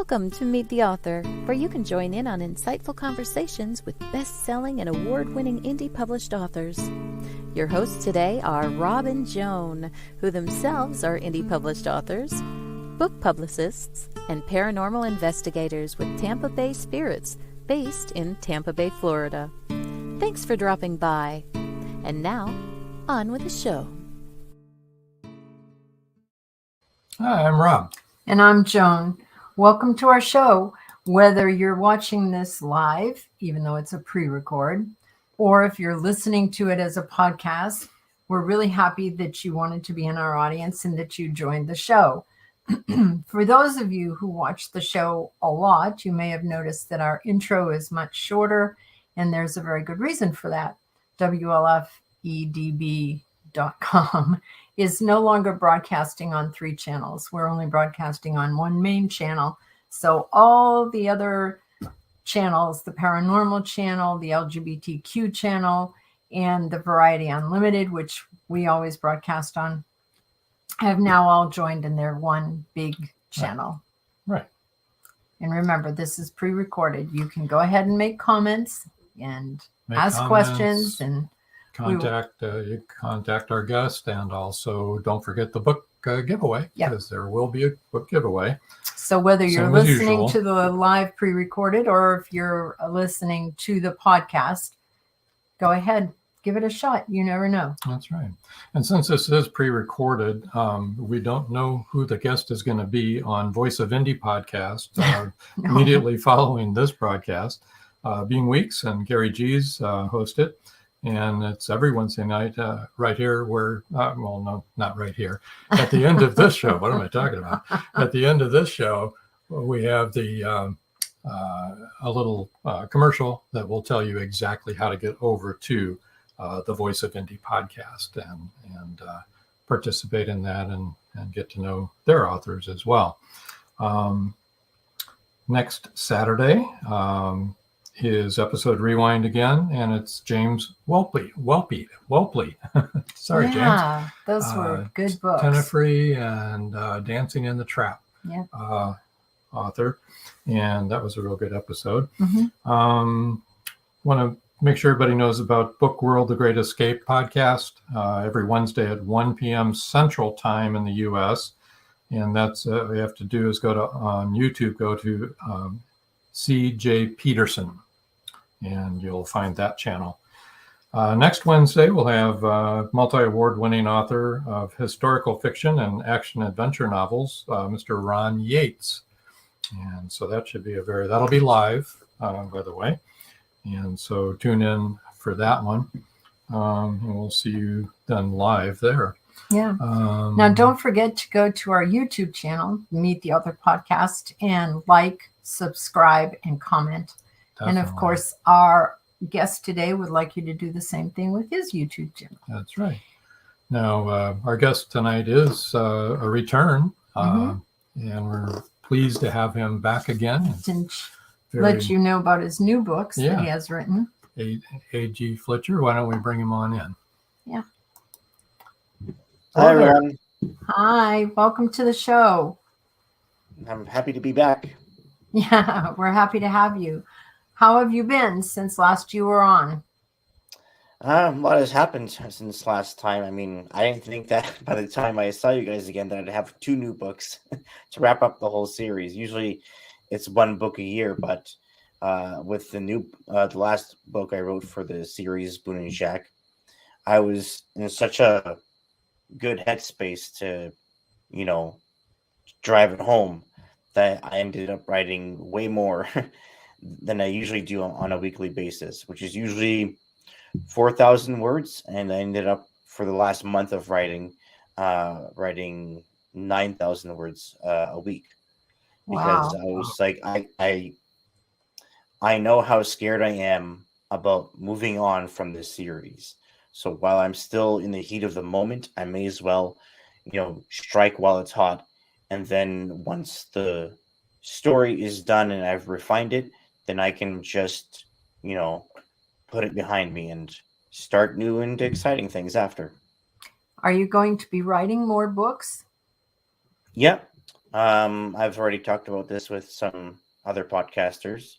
Welcome to Meet the Author, where you can join in on insightful conversations with best-selling and award-winning indie published authors. Your hosts today are Rob and Joan, who themselves are indie published authors, book publicists, and paranormal investigators with Tampa Bay Spirits, based in Tampa Bay, Florida. Thanks for dropping by. And now, on with the show. Hi, I'm Rob. And I'm Joan. Welcome to our show. Whether you're watching this live, even though it's a pre-record, or if you're listening to it as a podcast, we're really happy that you wanted to be in our audience and that you joined the show. For those of you who watch the show a lot, you may have noticed that our intro is much shorter, and there's a very good reason for that. WLFEDB.com is no longer broadcasting on 3 channels. We're only broadcasting on one main channel. So all the other channels, the paranormal channel, the LGBTQ channel, and the Variety Unlimited, which we always broadcast on, have now all joined in their one big channel. Right. And remember, this is pre-recorded. You can go ahead and make comments and ask questions, and you contact our guest, and also don't forget the book giveaway, because there will be a book giveaway. So whether you're listening to the live pre-recorded or if you're listening to the podcast, go ahead, give it a shot. You never know. That's right. And since this is pre-recorded, we don't know who the guest is going to be on Voice of Indie podcast immediately following this broadcast. Being Weeks and Gary G's host it. And it's every Wednesday night right here where, no, not right here. At the end of this show, what am I talking about? At the end of this show, we have a little commercial that will tell you exactly how to get over to the Voice of Indie podcast and participate in that and get to know their authors as well. Next Saturday, his episode Rewind again, and it's James Whelpley. Sorry, James. Yeah, those were good books. Tenafree and Dancing in the Trap author, and that was a real good episode. Want to make sure everybody knows about Book World: The Great Escape podcast every Wednesday at 1 p.m. Central Time in the U.S., and that's all you have to do is go to on YouTube, go to C.J. Peterson, and you'll find that channel. Next Wednesday, we'll have multi-award winning author of historical fiction and action adventure novels, Mr. Ron Yates. And so that should be that'll be live, by the way. And so tune in for that one. And we'll see you then live there. Yeah. Now, don't forget to go to our YouTube channel, Meet the Author Podcast, and like, subscribe, and comment. Definitely. And of course, our guest today would like you to do the same thing with his YouTube channel. That's right. Now, our guest tonight is a return, and we're pleased to have him back again. And let you know about his new books that he has written. A.G. FLITCHER. Why don't we bring him on in? Yeah. Hi, everyone. Hi, welcome to the show. I'm happy to be back. Yeah, we're happy to have you. How have you been since last you were on? A lot has happened since last time. I mean, I didn't think that by the time I saw you guys again that I'd have 2 new books to wrap up the whole series. Usually it's 1 book a year, but with the last book I wrote for the series, Boone and Jack, I was in such a good headspace to, drive it home that I ended up writing way more than I usually do on a weekly basis, which is usually 4,000 words. And I ended up, for the last month of writing 9,000 words a week. Because I was like, I know how scared I am about moving on from this series. So while I'm still in the heat of the moment, I may as well, strike while it's hot. And then once the story is done and I've refined it, then I can just, put it behind me and start new and exciting things after. Are you going to be writing more books? Yeah. I've already talked about this with some other podcasters.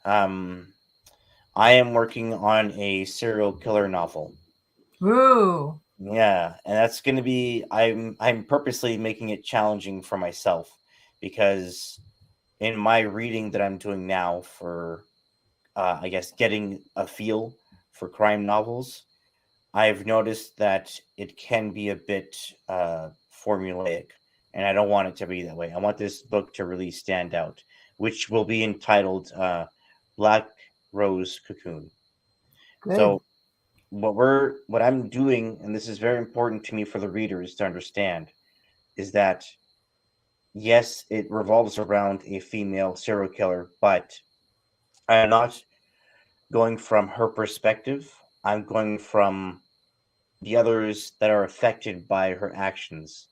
I am working on a serial killer novel. Ooh. Yeah, and that's going to be I'm purposely making it challenging for myself because in my reading that I'm doing now for I guess getting a feel for crime novels, I've noticed that it can be a bit formulaic, and I don't want it to be that way. I want this book to really stand out, which will be entitled Black Rose Cocoon. Good. So what I'm doing, and this is very important to me for the readers to understand, is that yes, it revolves around a female serial killer, but I am not going from her perspective. I'm going from the others that are affected by her actions.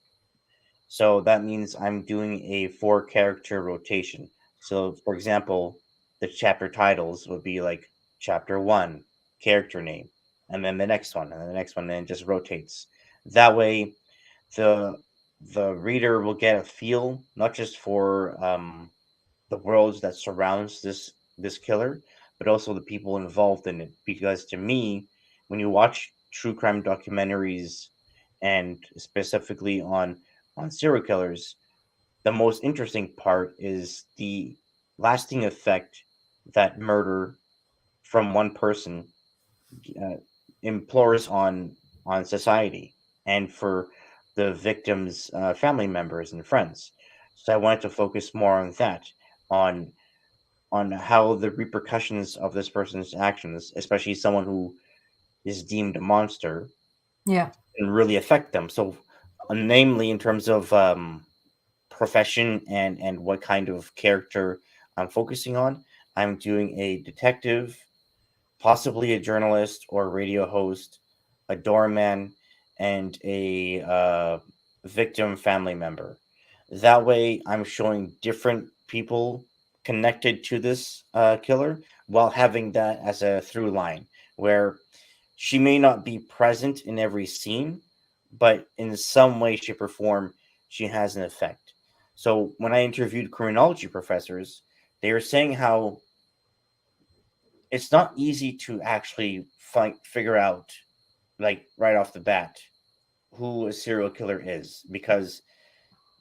So that means I'm doing a 4-character rotation. So, for example, the chapter titles would be like chapter 1, character name, and then the next one, and then the next one, and it just rotates. That way, the reader will get a feel not just for the worlds that surrounds this killer, but also the people involved in it. Because to me, when you watch true crime documentaries, and specifically on serial killers, the most interesting part is the lasting effect that murder from one person uh, implores on society and for the victims' family members and friends. So I wanted to focus more on that, on how the repercussions of this person's actions, especially someone who is deemed a monster, Yeah. can really affect them. So, namely, in terms of profession and what kind of character I'm focusing on, I'm doing a detective, possibly a journalist or a radio host, a doorman, and a victim family member. That way, I'm showing different people connected to this killer while having that as a through line where she may not be present in every scene, but in some way, shape, or form, she has an effect. So when I interviewed criminology professors, they were saying how it's not easy to actually figure out, like right off the bat, who a serial killer is, because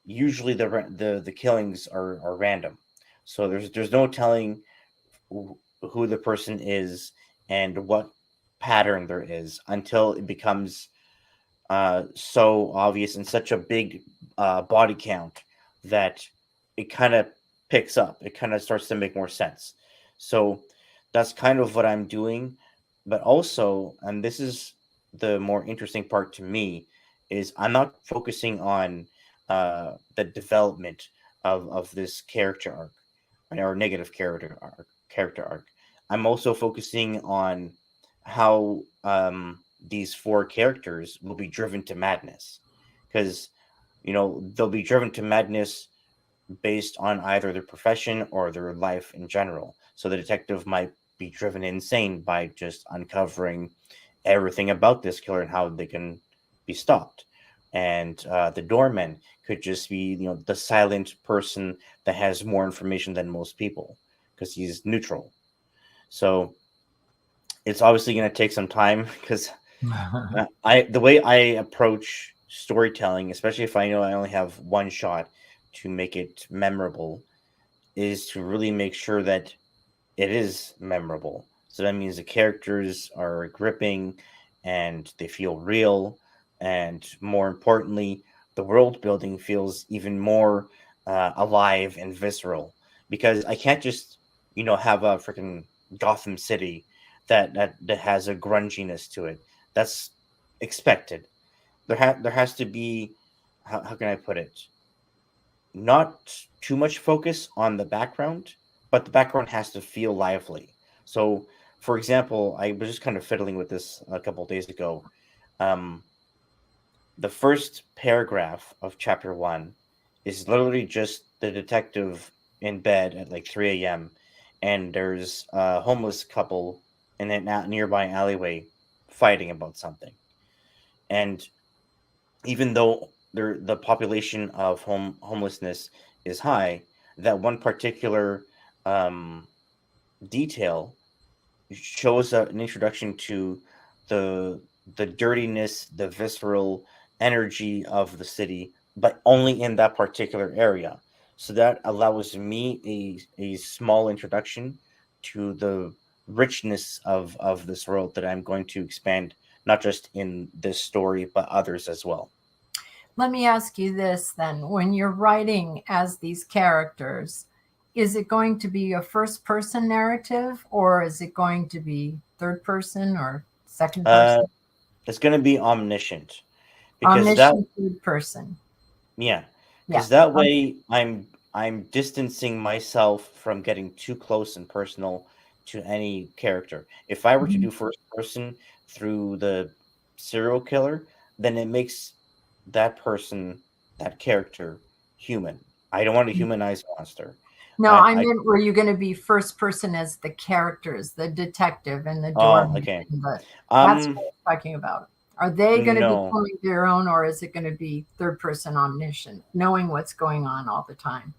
usually the killings are random. So there's no telling who the person is and what pattern there is until it becomes so obvious and such a big body count that it kind of picks up. It kind of starts to make more sense. So that's kind of what I'm doing. But also, and this is the more interesting part to me, is I'm not focusing on the development of this character arc or negative character arc. I'm also focusing on how these 4 characters will be driven to madness, because they'll be driven to madness based on either their profession or their life in general. So the detective might be driven insane by just uncovering everything about this killer and how they can be stopped. And the doorman could just be, the silent person that has more information than most people because he's neutral. So it's obviously going to take some time because the way I approach storytelling, especially if I know I only have one shot to make it memorable, is to really make sure that it is memorable. So that means the characters are gripping and they feel real, and more importantly, the world building feels even more alive and visceral. Because I can't just have a freaking Gotham City that has a grunginess to it. That's expected. There has to be, how can I put it? Not too much focus on the background, but the background has to feel lively. So, for example, I was just kind of fiddling with this a couple of days ago. Um, the first paragraph of chapter 1 is literally just the detective in bed at like 3 a.m. and there's a homeless couple in a nearby alleyway fighting about something. And even though the population of homelessness is high, that one particular detail shows an introduction to the dirtiness, the visceral energy of the city, but only in that particular area. So that allows me a small introduction to the richness of this world that I'm going to expand, not just in this story, but others as well. Let me ask you this then. When you're writing as these characters, is it going to be a first person narrative, or is it going to be third person or second person? It's going to be omniscient, because Omniscient third person. Yeah, because that way I'm distancing myself from getting too close and personal to any character. If I were to do first person through the serial killer, then it makes that person, that character, human. I don't want to humanize a monster. No, I meant, were you going to be first person as the characters, the detective and the doorman? Okay. That's what I'm talking about. Are they going to be pulling their own, or is it going to be third person omniscient, knowing what's going on all the time?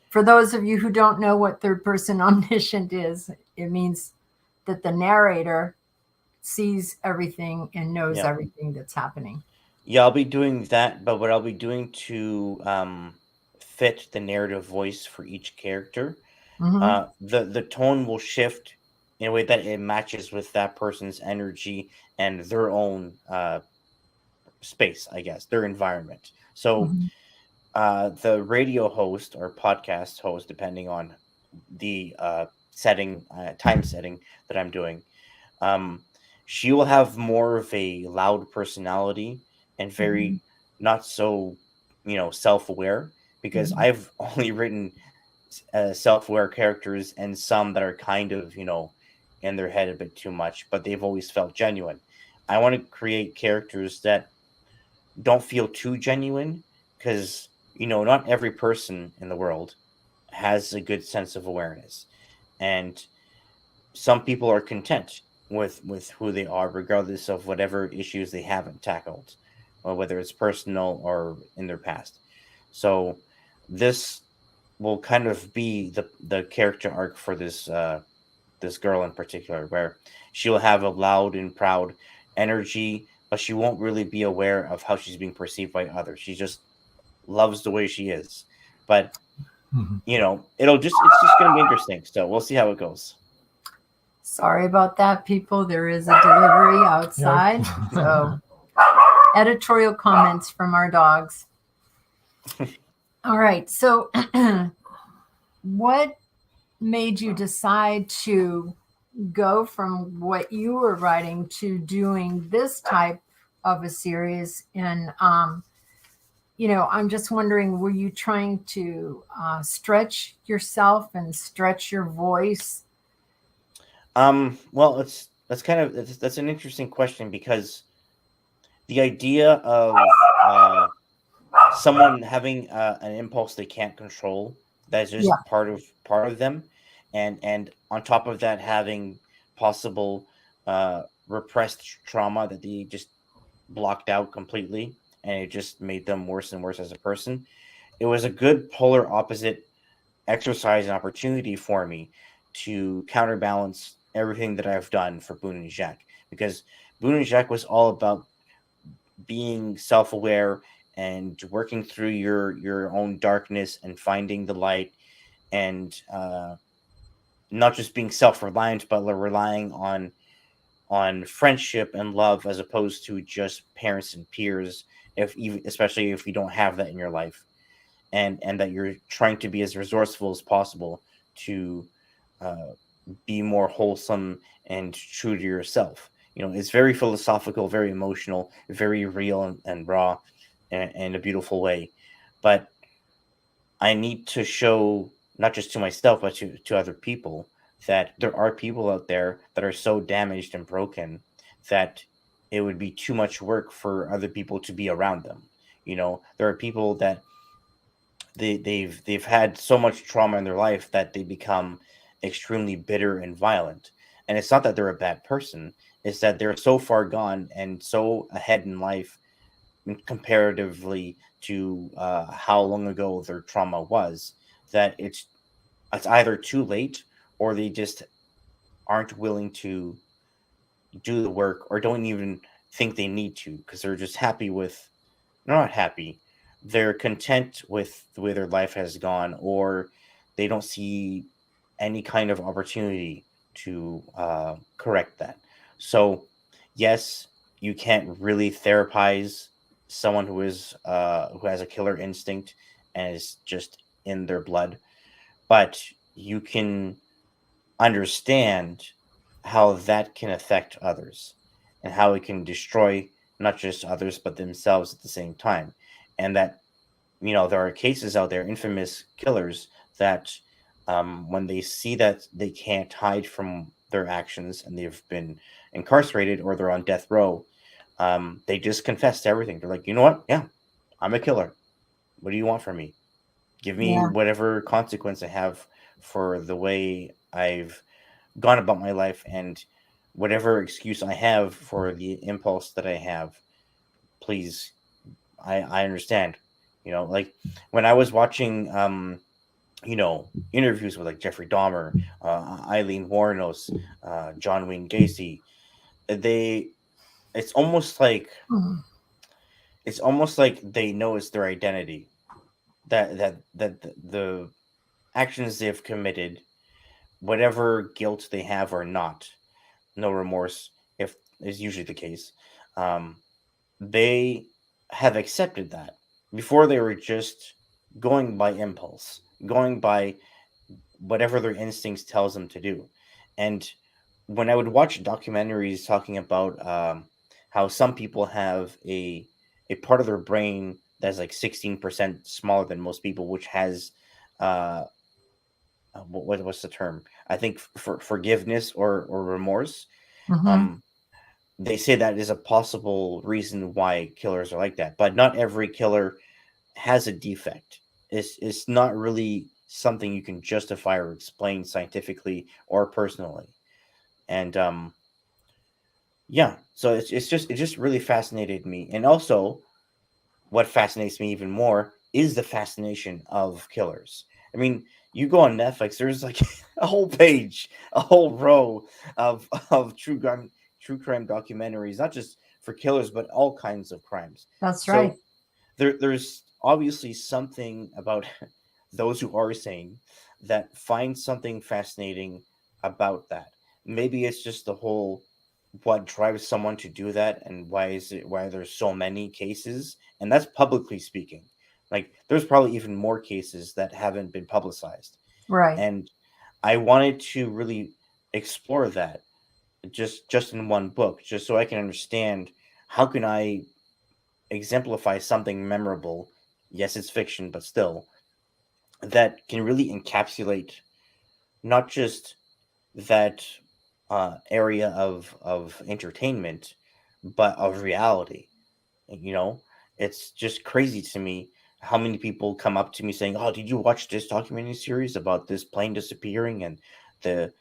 For those of you who don't know what third person omniscient is, it means that the narrator sees everything and knows everything that's happening. Yeah, I'll be doing that, but what I'll be doing to fit the narrative voice for each character, the tone will shift in a way that it matches with that person's energy and their own space, I guess, their environment. So the radio host or podcast host, depending on the time setting that I'm doing, she will have more of a loud personality and very not so, self-aware, because I've only written self-aware characters and some that are kind of, in their head a bit too much, but they've always felt genuine. I want to create characters that don't feel too genuine, because, not every person in the world has a good sense of awareness. And some people are content with who they are, regardless of whatever issues they haven't tackled, or whether it's personal or in their past. So this will kind of be the character arc for this this girl in particular, where she'll have a loud and proud energy, but she won't really be aware of how she's being perceived by others. She just loves the way she is. But it's just going to be interesting. So we'll see how it goes. Sorry about that, people. There is a delivery outside. So editorial comments from our dogs. All right. So what made you decide to go from what you were writing to doing this type of a series? And, I'm just wondering, were you trying to stretch yourself and stretch your voice? Well, that's an interesting question, because the idea of someone having an impulse they can't control, that's just part of them, and on top of that, having possible repressed trauma that they just blocked out completely, and it just made them worse and worse as a person. It was a good polar opposite exercise and opportunity for me to counterbalance everything that I've done for Boone and Jacques, because Boone and Jacques was all about being self-aware and working through your own darkness and finding the light, and not just being self-reliant, but relying on friendship and love, as opposed to just parents and peers, especially if you don't have that in your life, and that you're trying to be as resourceful as possible to be more wholesome and true to yourself. It's very philosophical, very emotional, very real and raw, in a beautiful way. But I need to show, not just to myself, but to other people, that there are people out there that are so damaged and broken that it would be too much work for other people to be around them. There are people that they've had so much trauma in their life that they become extremely bitter and violent. And it's not that they're a bad person, it's that they're so far gone and so ahead in life comparatively to how long ago their trauma was, that it's either too late or they just aren't willing to do the work or don't even think they need to because they're just happy with, not happy, they're content with the way their life has gone, or they don't see any kind of opportunity to correct that. So yes, you can't really therapize someone who has a killer instinct and is just in their blood, but you can understand how that can affect others and how it can destroy not just others but themselves at the same time. And that, there are cases out there, infamous killers, that when they see that they can't hide from their actions and they've been incarcerated or they're on death row, they just confess to everything. They're like, you know what? Yeah, I'm a killer. What do you want from me? Give me whatever consequence I have for the way I've gone about my life, and whatever excuse I have for the impulse that I have, please, I understand. Like when I was watching interviews with like Jeffrey Dahmer, Eileen Wuornos, John Wayne Gacy, it's almost like they know it's their identity, that the actions they've committed, whatever guilt they have or not, no remorse, if is usually the case, they have accepted that. Before, they were just going by impulse, going by whatever their instincts tells them to do. And when I would watch documentaries talking about how some people have a part of their brain that's like 16% smaller than most people, which has what's the term? I think for forgiveness or remorse. They say that is a possible reason why killers are like that, but not every killer has a defect. It's not really something you can justify or explain scientifically or personally. And so it just really fascinated me. And also, what fascinates me even more is the fascination of killers. I mean, you go on Netflix, there's like a whole page, a whole row of true crime documentaries, not just for killers, but all kinds of crimes. That's right. There's obviously something about those who are sane that find something fascinating about that. Maybe it's just the whole what drives someone to do that, and why there's so many cases, and that's publicly speaking. Like there's probably even more cases that haven't been publicized. Right. And I wanted to really explore that just in one book, just so I can understand how can I exemplify something memorable. Yes, it's fiction, but still, that can really encapsulate not just that area of entertainment, but of reality. It's just crazy to me how many people come up to me saying, "Oh, did you watch this documentary series about this plane disappearing and the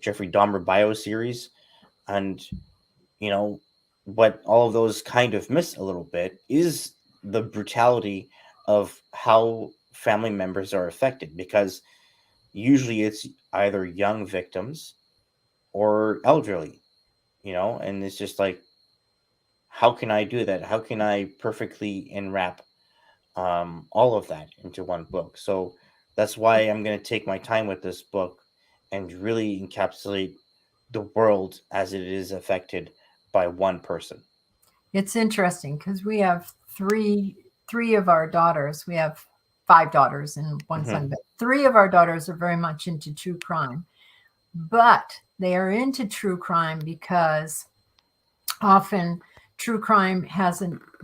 Jeffrey Dahmer bio series?" And what all of those kind of miss a little bit is the brutality of how family members are affected, because usually it's either young victims or elderly, and it's just like, how can I do that? How can I perfectly enwrap all of that into one book? So that's why I'm going to take my time with this book and really encapsulate the world as it is affected by one person. It's interesting because we have three of our daughters. We have 5 daughters and one son, but 3 of our daughters are very much into true crime. But they are into true crime because often true crime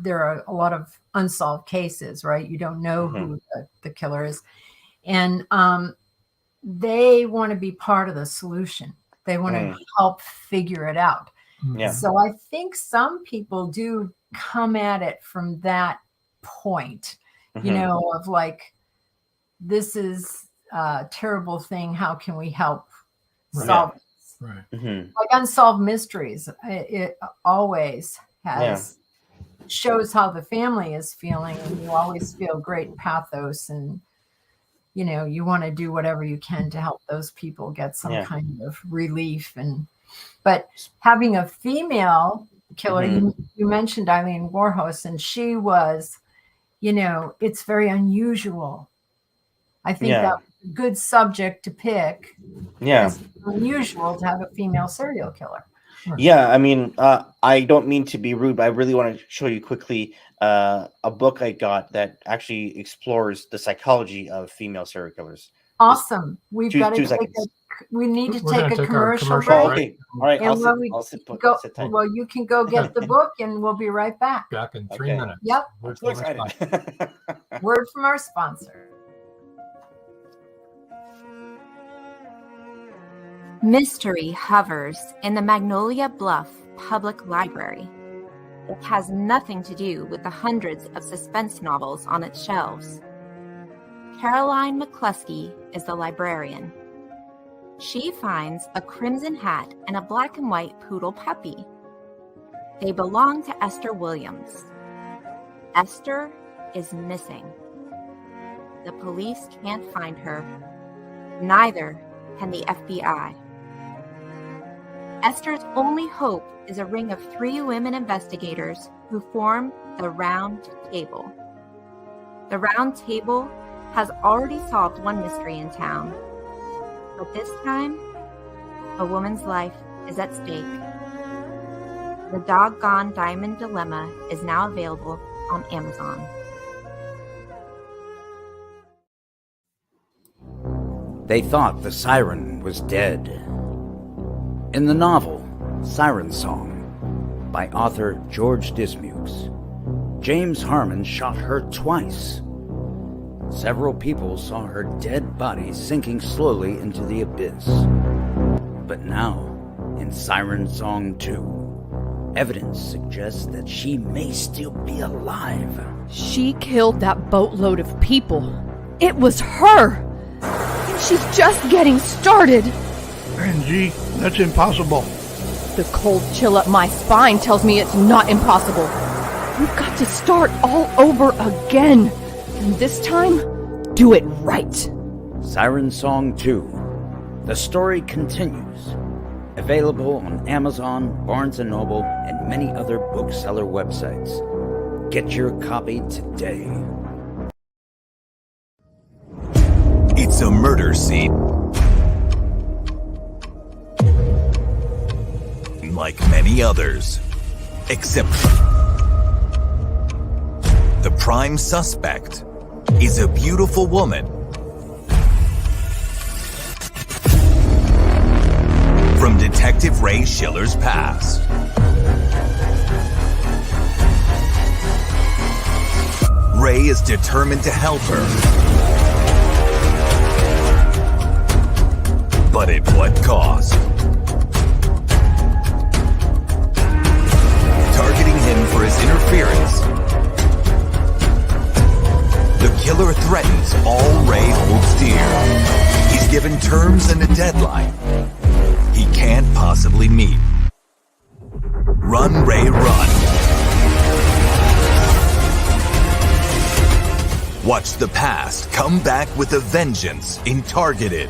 there are a lot of unsolved cases, right? You don't know who the killer is. And they want to be part of the solution. They want to help figure it out. Yeah. So I think some people do come at it from that point, of like, this is a terrible thing. How can we help solve it? Right. Like unsolved mysteries, it always has shows how the family is feeling, and you always feel great pathos, and you want to do whatever you can to help those people get some kind of relief. But having a female killer, you mentioned Eileen Warhorse, and she was, it's very unusual. I think that was a good subject to pick. Yeah. It's unusual to have a female serial killer. Yeah, I mean, I don't mean to be rude, but I really want to show you quickly a book I got that actually explores the psychology of female serial killers. Awesome. We need to take a commercial break. Oh, okay. All right. I'll sit tight. Well, you can go get the book, and we'll be right back. Back in 3 minutes. Yep. I'm so excited. Word from our sponsor. Mystery hovers in the Magnolia Bluff Public Library. It has nothing to do with the hundreds of suspense novels on its shelves. Caroline McCluskey is the librarian. She finds a crimson hat and a black and white poodle puppy. They belong to Esther Williams. Esther is missing. The police can't find her. Neither can the FBI. Esther's only hope is a ring of 3 women investigators who form the Round Table. The Round Table has already solved one mystery in town, but this time, a woman's life is at stake. The Doggone Diamond Dilemma is now available on Amazon. They thought the siren was dead. In the novel Siren Song by author George Dismukes, James Harmon shot her twice. Several people saw her dead body sinking slowly into the abyss. But now, in Siren Song 2, evidence suggests that she may still be alive. She killed that boatload of people. It was her! And she's just getting started! A.G, that's impossible. The cold chill up my spine tells me it's not impossible. We've got to start all over again. And this time, do it right. Siren Song 2. The story continues. Available on Amazon, Barnes & Noble, and many other bookseller websites. Get your copy today. It's a murder scene. Like many others, except the prime suspect is a beautiful woman from Detective Ray Schiller's past. Ray is determined to help her, but at what cost? Targeting him for his interference, the killer threatens all Ray holds dear. He's given terms and a deadline he can't possibly meet. Run, Ray, run. Watch the past come back with a vengeance in Targeted.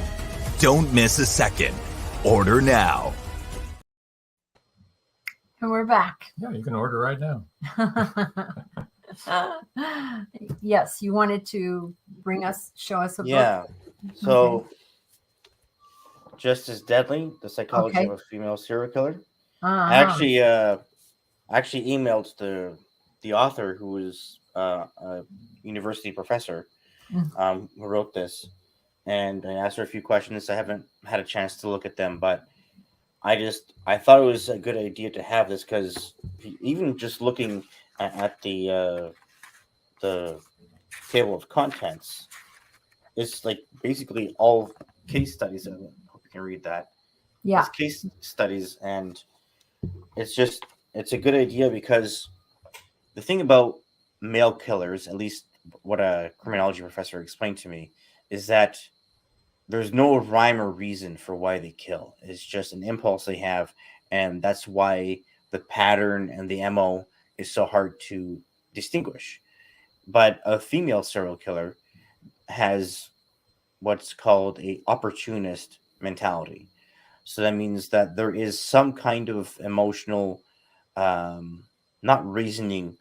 Don't miss a second. Order now. And we're back. Yeah, you can order right now. Yes, you wanted to show us a book. Yeah. So, Just as Deadly: The Psychology of a Female Serial Killer. I actually emailed the author, who is a university professor, who wrote this, and I asked her a few questions. I haven't had a chance to look at them, but I thought it was a good idea to have this, because even just looking at the table of contents, it's like basically all case studies. I hope you can read that. Yeah. It's case studies, and it's a good idea, because the thing about male killers, at least what a criminology professor explained to me, is that there's no rhyme or reason for why they kill. It's just an impulse they have, and that's why the pattern and the MO is so hard to distinguish. But a female serial killer has what's called a opportunist mentality. So that means that there is some kind of emotional, not reasoning,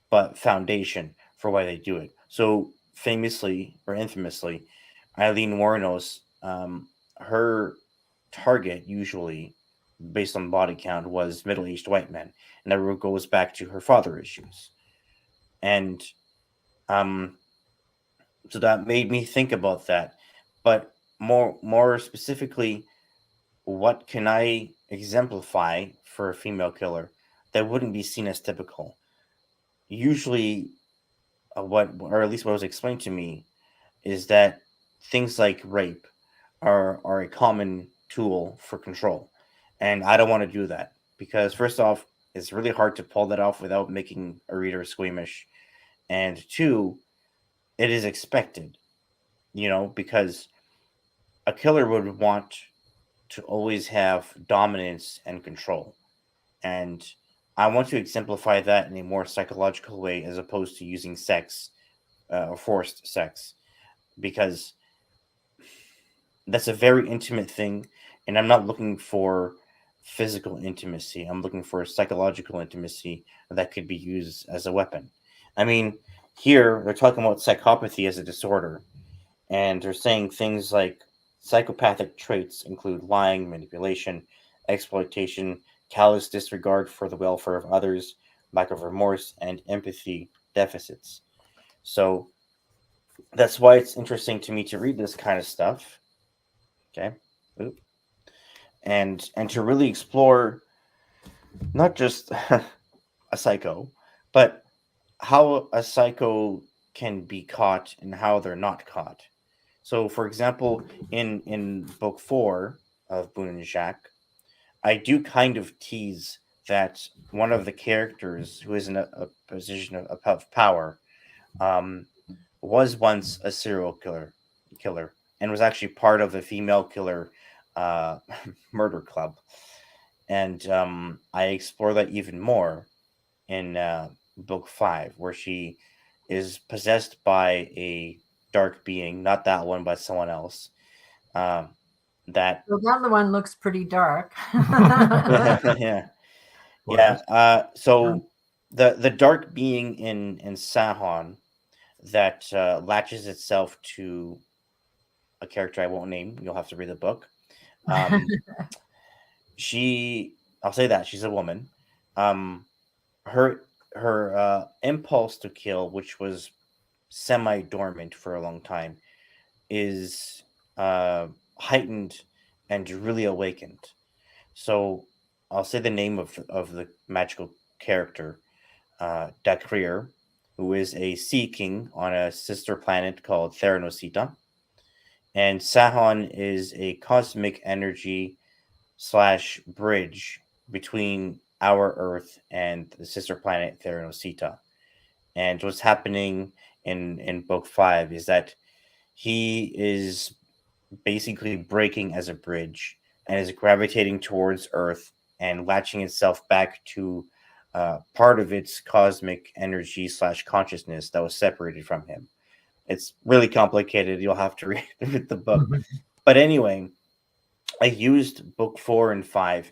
but foundation for why they do it. So famously or infamously, Eileen Wuornos, her target usually, based on body count, was middle-aged white men, and that goes back to her father issues. And so that made me think about that. But more specifically, what can I exemplify for a female killer that wouldn't be seen as typical? Usually, or at least what was explained to me, is that things like rape are a common tool for control. And I don't want to do that because, first off, it's really hard to pull that off without making a reader squeamish. And two, it is expected, because a killer would want to always have dominance and control. And I want to exemplify that in a more psychological way as opposed to using sex or forced sex, because that's a very intimate thing. And I'm not looking for physical intimacy. I'm looking for psychological intimacy that could be used as a weapon. I mean, here they're talking about psychopathy as a disorder, and they're saying things like psychopathic traits include lying, manipulation, exploitation, callous disregard for the welfare of others, lack of remorse, and empathy deficits. So that's why it's interesting to me to read this kind of stuff. Okay. And to really explore not just a psycho, but how a psycho can be caught and how they're not caught. So, for example, in book 4 of Boone and Jacques, I do kind of tease that one of the characters who is in a position of power was once a serial killer and was actually part of the female killer murder club. And I explore that even more in book 5, where she is possessed by a dark being, not that one, but someone else. Well, the other one looks pretty dark. yeah. So the dark being in Sahon that latches itself to a character I won't name. You'll have to read the book. I'll say that she's a woman. Her impulse to kill, which was semi-dormant for a long time, is heightened and really awakened. So I'll say the name of the magical character, Dakrir, who is a sea king on a sister planet called Theranosita. And Sahon is a cosmic energy / bridge between our Earth and the sister planet Theranosita. And what's happening in book 5 is that he is basically breaking as a bridge and is gravitating towards Earth and latching itself back to part of its cosmic energy / consciousness that was separated from him. It's really complicated. You'll have to read the book. But anyway, I used book 4 and 5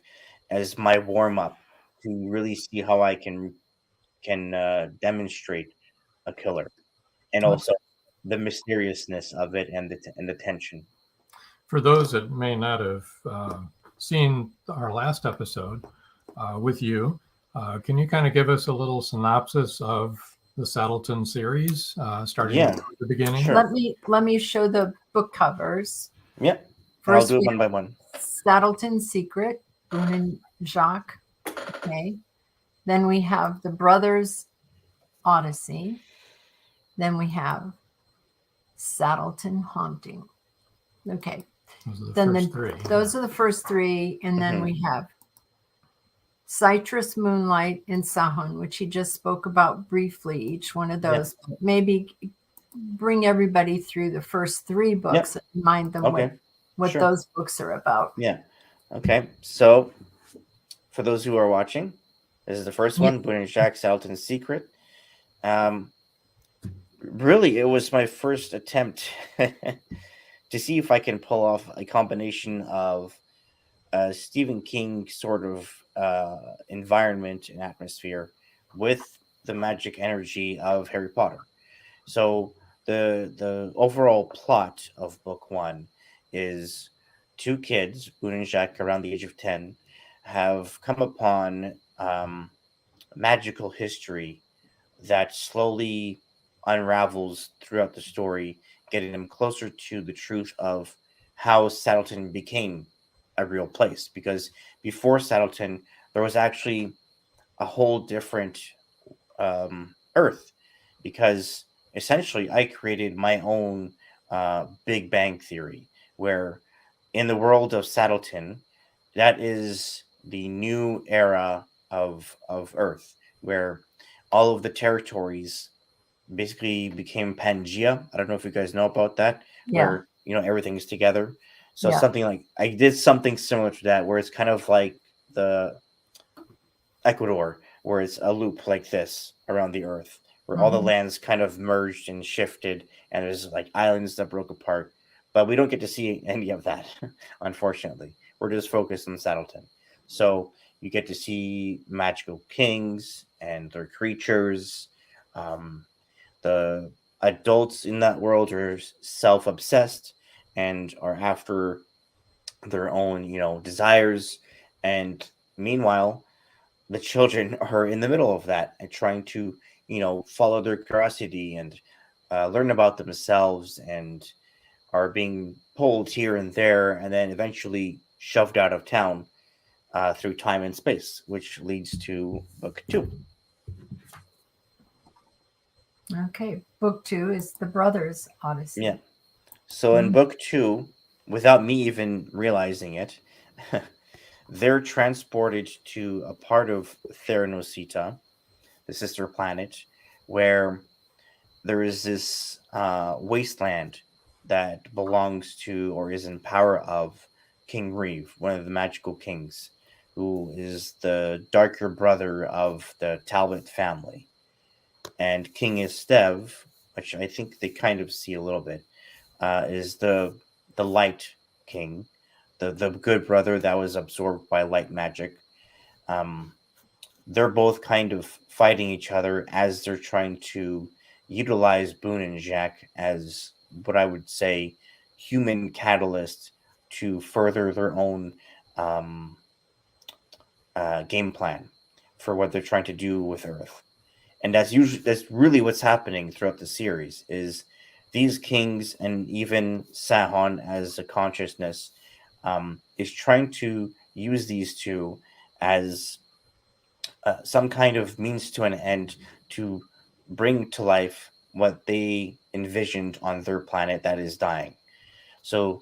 as my warm-up to really see how I can demonstrate a killer, and also the mysteriousness of it and the tension. For those that may not have seen our last episode with you, can you kind of give us a little synopsis of the Saddleton series, starting at the beginning? Sure. Let me show the book covers. Yeah. First, I'll do it one by one. Saddleton's Secret, Boone and Jacques. Okay. Then we have the Brothers Odyssey. Then we have Saddleton Haunting. Okay. Those are the first 3. And then we have Citrus, Moonlight, and Sahon, which he just spoke about briefly, each one of those. Yep. Maybe bring everybody through the first 3 books and remind them what those books are about. Yeah. Okay. So for those who are watching, This is the first one, Boone and Jack, Saddleton's Secret. Really, it was my first attempt to see if I can pull off a combination of Stephen King sort of environment and atmosphere with the magic energy of Harry Potter. So the overall plot of book one is two kids, Boone and Jack, around the age of 10, have come upon magical history that slowly unravels throughout the story, getting them closer to the truth of how Saddleton became a real place. Because before Saddleton, there was actually a whole different Earth. Because essentially, I created my own Big Bang theory, where in the world of Saddleton, that is the new era of Earth, where all of the territories basically became Pangea. I don't know if you guys know about that, where everything's together. So something like I did something similar to that, where it's kind of like the Ecuador, where it's a loop like this around the Earth, where all the lands kind of merged and shifted, and there's like islands that broke apart. But we don't get to see any of that, unfortunately. We're just focused on Saddleton. So you get to see magical kings and their creatures. The adults in that world are self-obsessed and are after their own, desires. And meanwhile, the children are in the middle of that and trying to, follow their curiosity and learn about themselves, and are being pulled here and there, and then eventually shoved out of town through time and space, which leads to book two. Okay, book two is the Brothers Odyssey. Yeah. So in book two, without me even realizing it, they're transported to a part of Theranosita, the sister planet, where there is this wasteland that belongs to, or is in power of, King Reeve, one of the magical kings, who is the darker brother of the Talbot family. And King Estev, which I think they kind of see a little bit, is the light king, the good brother that was absorbed by light magic. They're both kind of fighting each other as they're trying to utilize Boone and Jack as what I would say human catalyst to further their own game plan for what they're trying to do with Earth. And that's really what's happening throughout the series, is these kings, and even Sahon as a consciousness, is trying to use these two as some kind of means to an end to bring to life what they envisioned on their planet that is dying. So,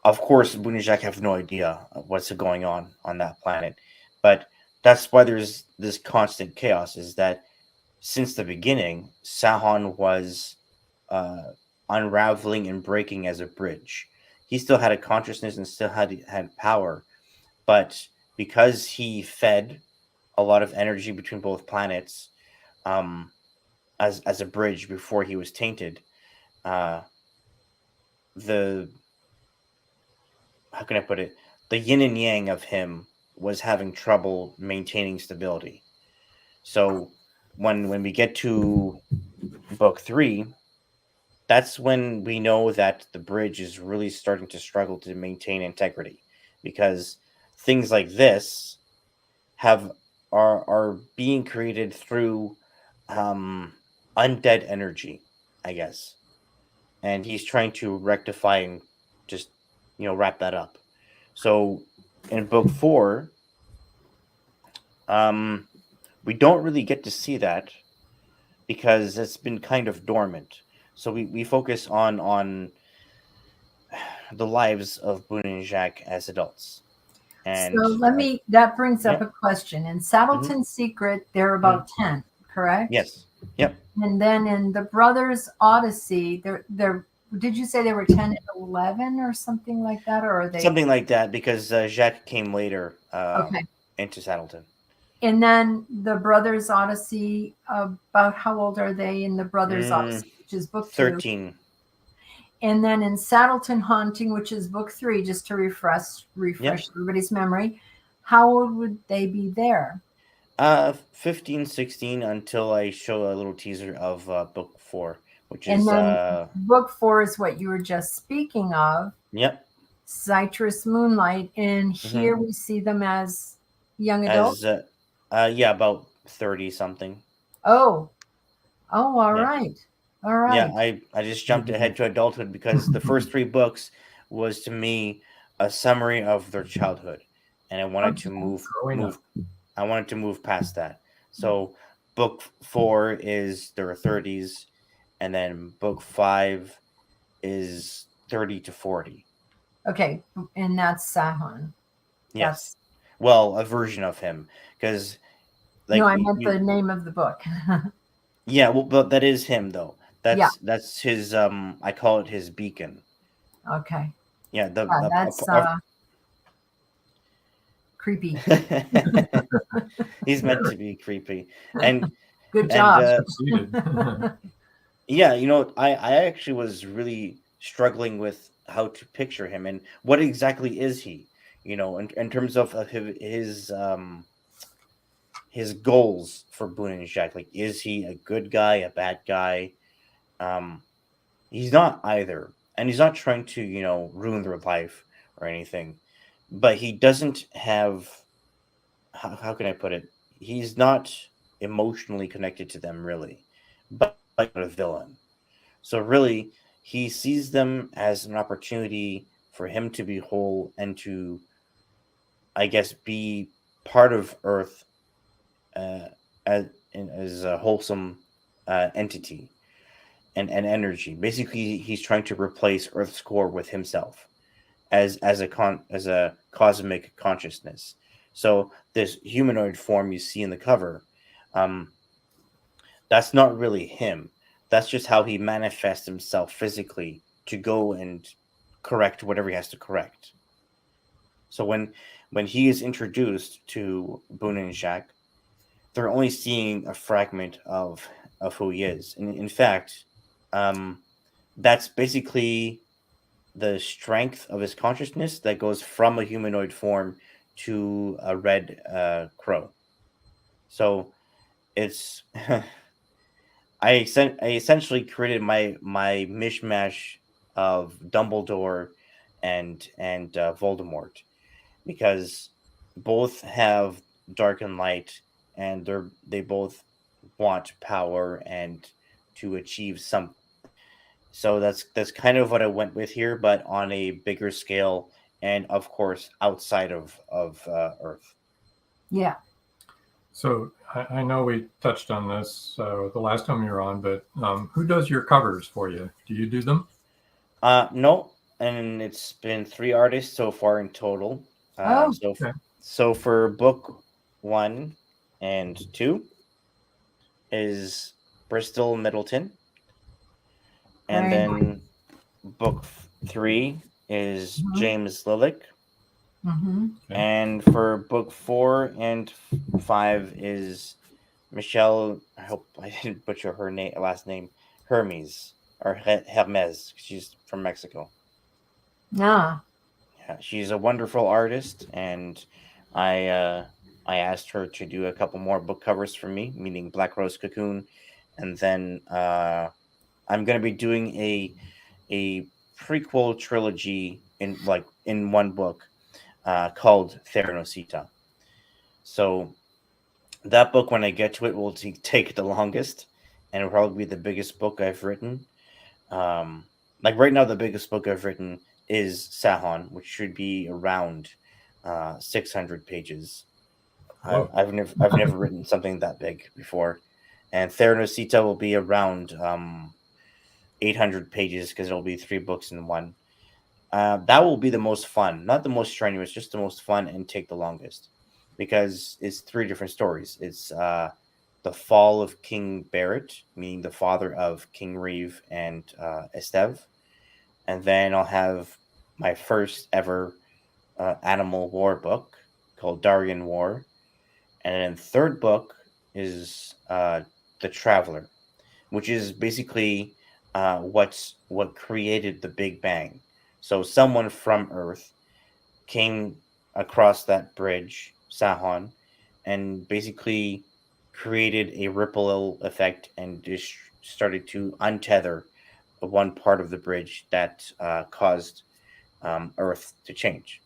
of course, Boone and Jack have no idea what's going on that planet. But that's why there's this constant chaos, is that since the beginning, Sahon was unraveling and breaking as a bridge. He still had a consciousness and still had power, but because he fed a lot of energy between both planets as a bridge before he was tainted, how can I put it? The yin and yang of him was having trouble maintaining stability. So when we get to book three, that's when we know that the bridge is really starting to struggle to maintain integrity, because things like this are being created through undead energy, I guess. And he's trying to rectify and just, wrap that up. So in book four, we don't really get to see that because it's been kind of dormant. So we focus on the lives of Boone and Jack as adults. And so that brings up a question. In Saddleton's Secret, they're about 10, correct? Yes. Yep. And then in the Brothers Odyssey, they're did you say they were 10 and 11 or something like that? Or are they something like that, because Jacques came later into Saddleton. And then the Brothers Odyssey, about how old are they in the Brothers Odyssey, which is book 2? 13. And then in Saddleton Haunting, which is book 3, just to refresh everybody's memory, how old would they be there? 15, 16 until I show a little teaser of book 4, which and is then book 4 is what you were just speaking of. Yep. Citrus Moonlight, and here we see them as young adults. About 30 something. All right. Yeah, I just jumped ahead to adulthood because the first 3 books was to me a summary of their childhood, and I wanted to move. I wanted to move past that. So book 4 is their 30s, and then book 5 is 30 to 40. Okay, and that's Sahon. Yes. Well, a version of him, because no, I meant the name of the book. Yeah, well, but that is him though. That's his. I call it his beacon. Okay. Yeah, that's creepy. He's meant to be creepy, and good job. Yeah, I actually was really struggling with how to picture him and what exactly is he, in terms of his goals for Boone and Jack. Like, is he a good guy, a bad guy? He's not either, and he's not trying to ruin their life or anything, but he doesn't have, how can I put it, he's not emotionally connected to them really, but like a villain. So really he sees them as an opportunity for him to be whole and to, I guess, be part of Earth as a wholesome entity and energy. Basically, he's trying to replace Earth's core with himself as a cosmic consciousness. So this humanoid form you see in the cover, that's not really him. That's just how he manifests himself physically to go and correct whatever he has to correct. So when he is introduced to Boone and Jack, they're only seeing a fragment of who he is. And in fact, that's basically the strength of his consciousness that goes from a humanoid form to a red crow. So it's I essentially created my mishmash of Dumbledore and Voldemort, because both have dark and light, and they both want power and to achieve something. So that's kind of what I went with here, but on a bigger scale, and of course outside of Earth. Yeah. So I know we touched on this the last time you were on, but who does your covers for you? Do you do them? No, and it's been 3 artists so far in total. So for book 1 and 2 is Bristol Middleton, and then book 3 is James Lillick. And for book 4 and 5 is Michelle. I hope I didn't butcher her last name. Hermes or Hermes. She's from Mexico. Yeah, she's a wonderful artist, and I asked her to do a couple more book covers for me, meaning Black Rose Cocoon, and then I'm going to be doing a prequel trilogy in one book called Theranosita. So that book, when I get to it, will take the longest, and it'll probably be the biggest book I've written. Like right now, the biggest book I've written is Sahon, which should be around 600 pages. I've never written something that big before, and Theranosita will be around 800 pages because it'll be 3 books in one. That will be the most fun, not the most strenuous, just the most fun and take the longest, because it's 3 different stories. It's the fall of King Barrett, meaning the father of King Reeve and Esteve. And then I'll have my first ever animal war book called Darien War. And then the third book is The Traveler, which is basically what created the Big Bang. So someone from Earth came across that bridge, Sahon, and basically created a ripple effect and just started to untether one part of the bridge that caused Earth to change.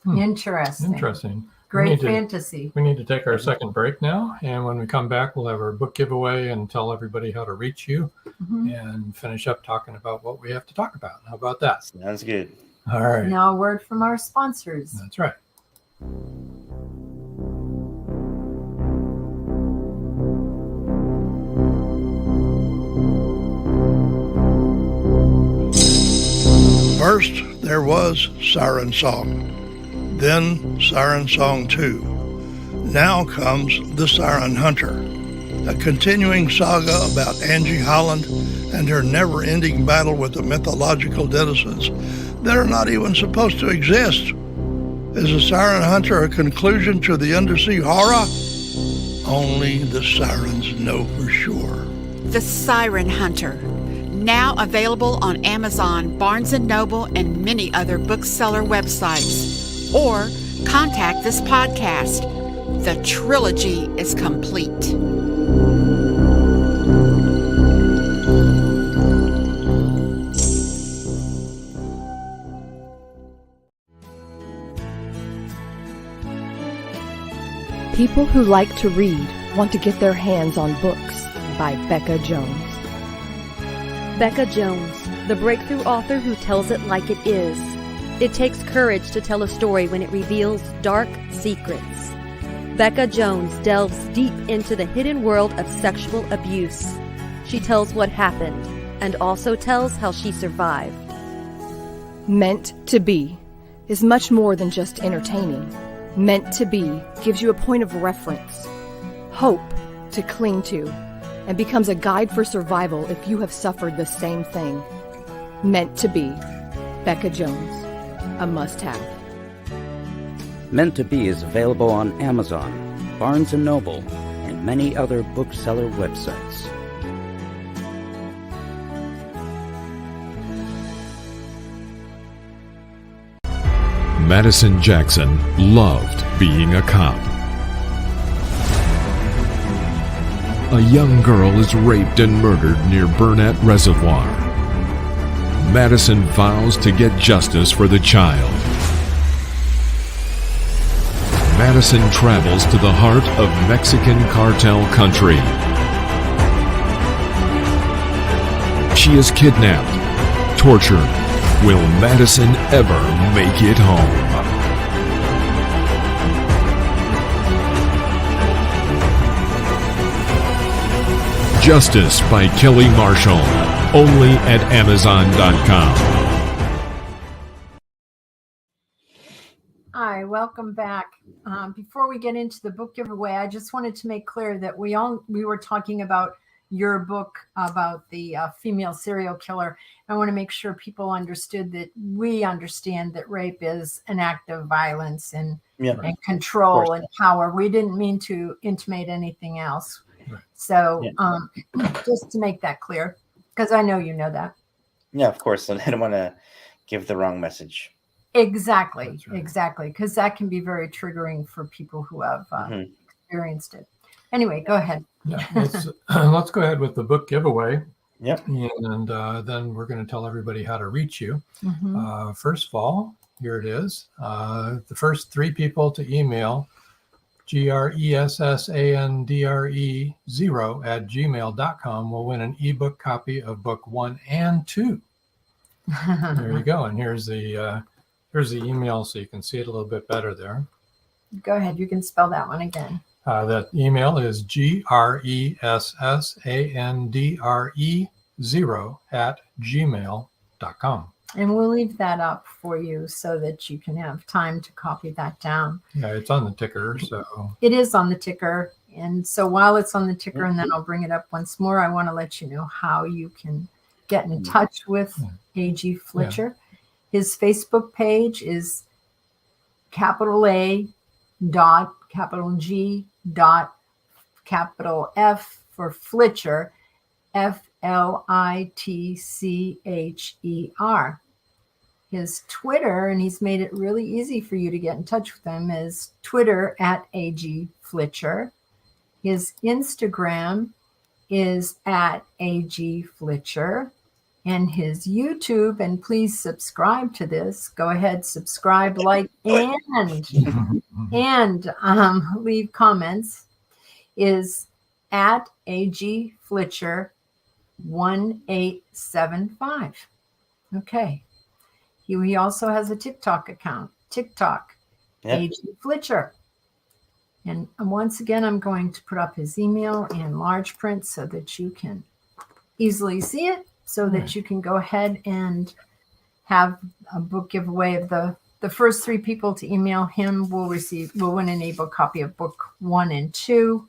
Interesting. Great fantasy. We need to take our second break now. And when we come back, we'll have our book giveaway and tell everybody how to reach you and finish up talking about what we have to talk about. How about that? Sounds good. All right. Now a word from our sponsors. That's right. First, there was Siren Song. Then Siren Song 2. Now comes The Siren Hunter, a continuing saga about Angie Holland and her never-ending battle with the mythological denizens that are not even supposed to exist. Is The Siren Hunter a conclusion to the undersea horror? Only the sirens know for sure. The Siren Hunter, now available on Amazon, Barnes & Noble, and many other bookseller websites. Or contact this podcast. The trilogy is complete. People Who Like to Read Want to Get Their Hands on Books by Becca Jones. Becca Jones, the breakthrough author who tells it like it is. It takes courage to tell a story when it reveals dark secrets. Becca Jones delves deep into the hidden world of sexual abuse. She tells what happened and also tells how she survived. Meant to Be is much more than just entertaining. Meant to Be gives you a point of reference, hope to cling to, and becomes a guide for survival if you have suffered the same thing. Meant to Be, Becca Jones. A must-have. Meant to Be is available on Amazon, Barnes & Noble, and many other bookseller websites. Madison Jackson loved being a cop. A young girl is raped and murdered near Burnett Reservoir. Madison vows to get justice for the child. Madison travels to the heart of Mexican cartel country. She is kidnapped, tortured. Will Madison ever make it home? Justice by Kelly Marshall, only at Amazon.com. Hi, welcome back. Before we get into the book giveaway, I just wanted to make clear that we were talking about your book about the female serial killer. I want to make sure people understood that we understand that rape is an act of violence and control and power. We didn't mean to intimate anything else. Right. So just to make that clear, because I know you know that. Yeah, of course. And I don't want to give the wrong message. Exactly. Exactly. Because that can be very triggering for people who have experienced it. Anyway, go ahead. Yeah, let's go ahead with the book giveaway. Yep. And then we're going to tell everybody how to reach you. First of all, here it is. The first 3 people to email gressandre0@gmail.com will win an ebook copy of book 1 and 2. There you go. And here's the email so you can see it a little bit better there. Go ahead. You can spell that one again. That email is gressandre0@gmail.com. And we'll leave that up for you so that you can have time to copy that down. Yeah, it's on the ticker. So it is on the ticker. And so while it's on the ticker, and then I'll bring it up once more, I want to let you know how you can get in touch with A.G. FLITCHER. His Facebook page is A.G. capital G dot capital F for FLITCHER, FLITCHER. His Twitter, and he's made it really easy for you to get in touch with him, is Twitter at A.G. FLITCHER. His Instagram is at A.G. FLITCHER. And his YouTube, and please subscribe to this. Go ahead, subscribe, like, and leave comments, is at A.G. FLITCHER 1875. Okay. He also has a TikTok account, TikTok, A.G. FLITCHER. And once again, I'm going to put up his email in large print so that you can easily see it, so that you can go ahead and have a book giveaway of the first 3 people to email him will win an ebook copy of book 1 and 2.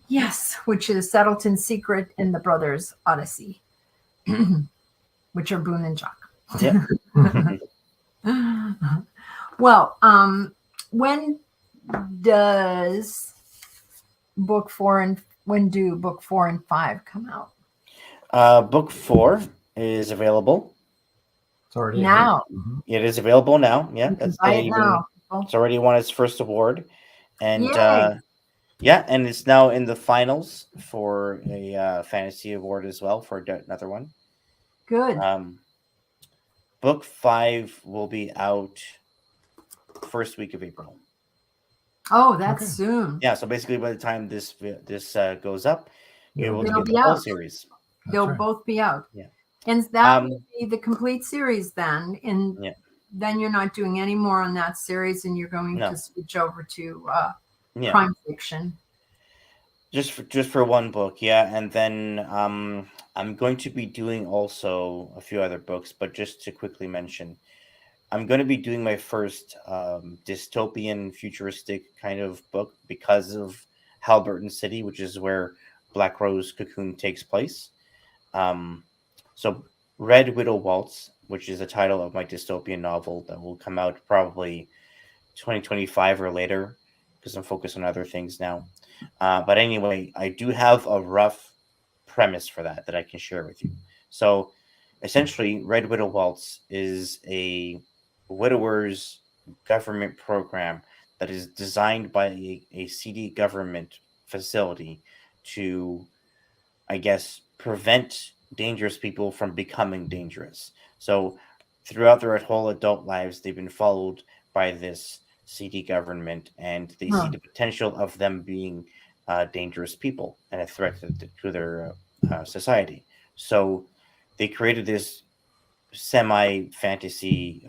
Yes, which is Settleton's Secret and the Brothers' Odyssey, which are Boone and Jock. Yeah. Well, when do book 4 and 5 come out? Book 4 is available. It's already now. It is available now. Yeah, That's now. It's already won its first award, and Yay. and it's now in the finals for a fantasy award as well for another one. Good. Book 5 will be out first week of April. Oh, that's soon. Yeah, so basically by the time this goes up, it will It'll get be the whole out. series. They'll both be out. Yeah. And that will be the complete series then. And Yeah. then you're not doing any more on that series, and you're going to switch over to crime fiction. Just for one book, yeah. And then I'm going to be doing also a few other books, but just to quickly mention, I'm going to be doing my first dystopian futuristic kind of book because of Halberton City, which is where Black Rose Cocoon takes place. So Red Widow Waltz, which is the title of my dystopian novel that will come out probably 2025 or later, because I'm focused on other things now. But anyway, I do have a rough premise for that I can share with you. So essentially, Red Widow Waltz is a widower's government program that is designed by a CD government facility to, I guess, prevent dangerous people from becoming dangerous. So throughout their whole adult lives, they've been followed by this CD government, and they see the potential of them being dangerous people and a threat to their society. So they created this semi-fantasy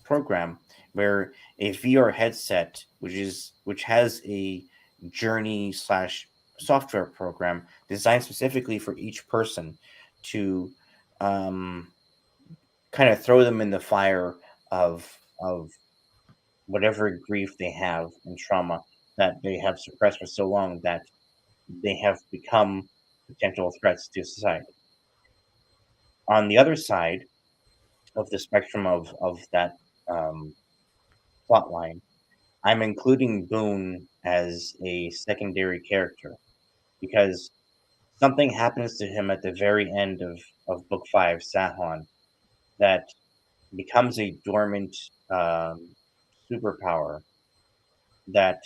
program where a VR headset, which has a journey / software program designed specifically for each person to kind of throw them in the fire of whatever grief they have and trauma that they have suppressed for so long that they have become potential threats to society. On the other side of the spectrum of that plot line, I'm including Boone as a secondary character because something happens to him at the very end of Book 5, Sahon, that becomes a dormant superpower that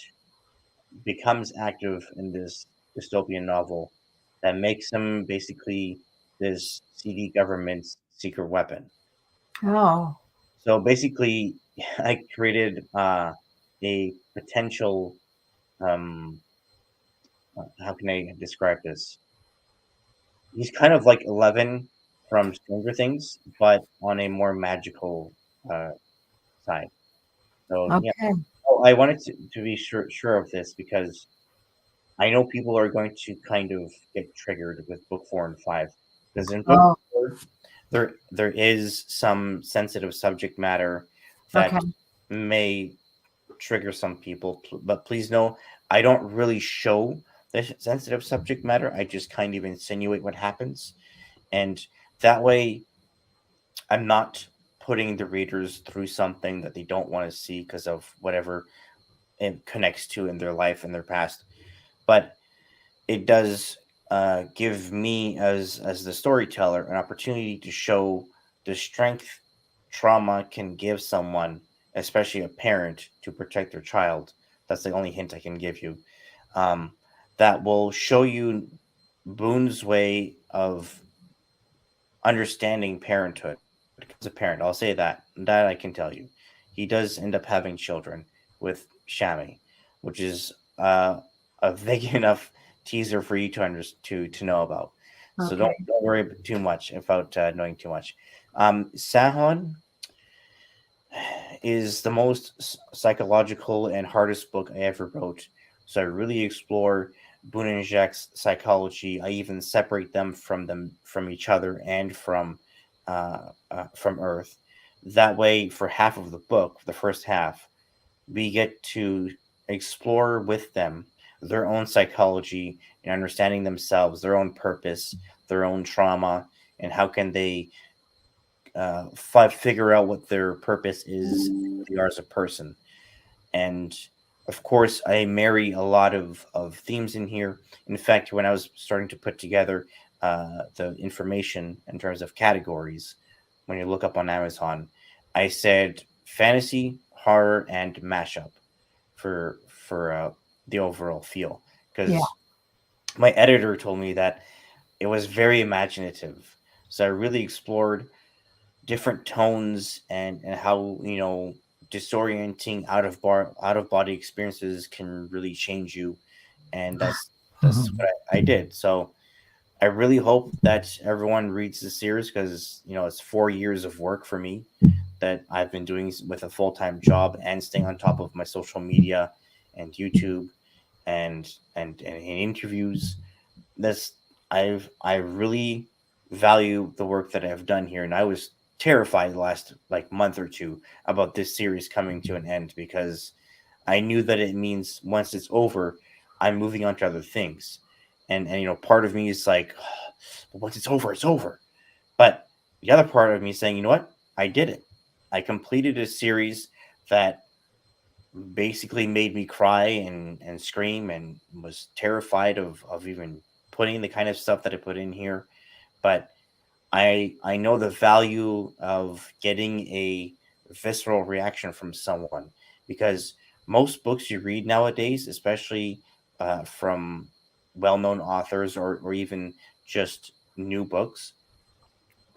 becomes active in this dystopian novel that makes him basically this CD government's secret weapon. Oh. So basically, I created a potential, how can I describe this? He's kind of like 11 from Stranger Things, but on a more magical side. So okay. Yeah. Oh, I wanted to be sure of this because I know people are going to kind of get triggered with book 4 and 5 because in book 4 there is some sensitive subject matter that may trigger some people, but please know I don't really show the sensitive subject matter. I just kind of insinuate what happens, and that way I'm not putting the readers through something that they don't want to see because of whatever it connects to in their life and their past. But it does give me as the storyteller an opportunity to show the strength trauma can give someone, especially a parent, to protect their child. That's the only hint I can give you. That will show you Boone's way of understanding parenthood. As a parent, I'll say that I can tell you, he does end up having children with Shammy, which is a big enough teaser for you to know about. So Okay. don't worry too much about knowing too much. Sahon is the most psychological and hardest book I ever wrote. So I really explore Boone and Jacques' psychology. I even separate them from each other and from Earth. That way, for half of the book, the first half, we get to explore with them their own psychology and understanding themselves, their own purpose, their own trauma, and how can they figure out what their purpose is, they are as a person. And of course, I marry a lot of themes in here. In fact, when I was starting to put together the information in terms of categories, when you look up on Amazon, I said fantasy, horror, and mashup for the overall feel, because my editor told me that it was very imaginative. So I really explored different tones and how, disorienting out of body experiences can really change you, and that's what I did. So I really hope that everyone reads the series, because it's 4 years of work for me that I've been doing with a full-time job and staying on top of my social media and YouTube and interviews. This I really value the work that I've done here, and I was terrified the last month or two about this series coming to an end, because I knew that it means once it's over, I'm moving on to other things, and part of me is like, once it's over, it's over. But the other part of me is saying, you know what, I did it. I completed a series that basically made me cry and scream, and was terrified of even putting the kind of stuff that I put in here. But I know the value of getting a visceral reaction from someone, because most books you read nowadays, especially from well-known authors or even just new books,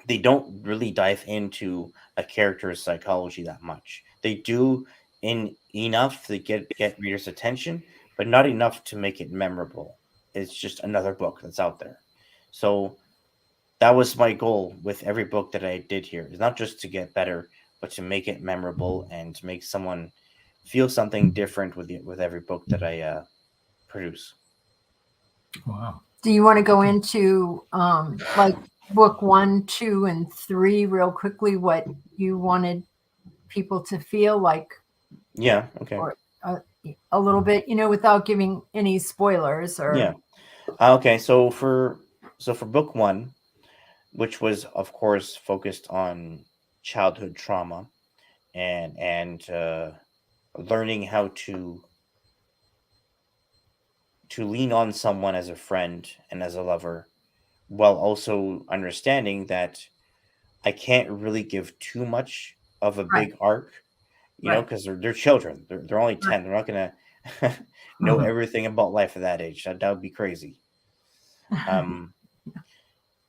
they don't really dive into a character's psychology that much. They do in enough to get readers' attention, but not enough to make it memorable. It's just another book that's out there. So that was my goal with every book that I did here. It's not just to get better, but to make it memorable and to make someone feel something different with every book that I produce. Wow. Do you want to go into book 1, 2, and 3 real quickly? What you wanted people to feel like? Yeah. Okay. Or a little bit, without giving any spoilers. Or yeah. Okay. So for book 1, which was of course focused on childhood trauma and learning how to lean on someone as a friend and as a lover, while also understanding that I can't really give too much of a big arc, because they're children. They're only 10. They're not gonna know everything about life at that age. That would be crazy.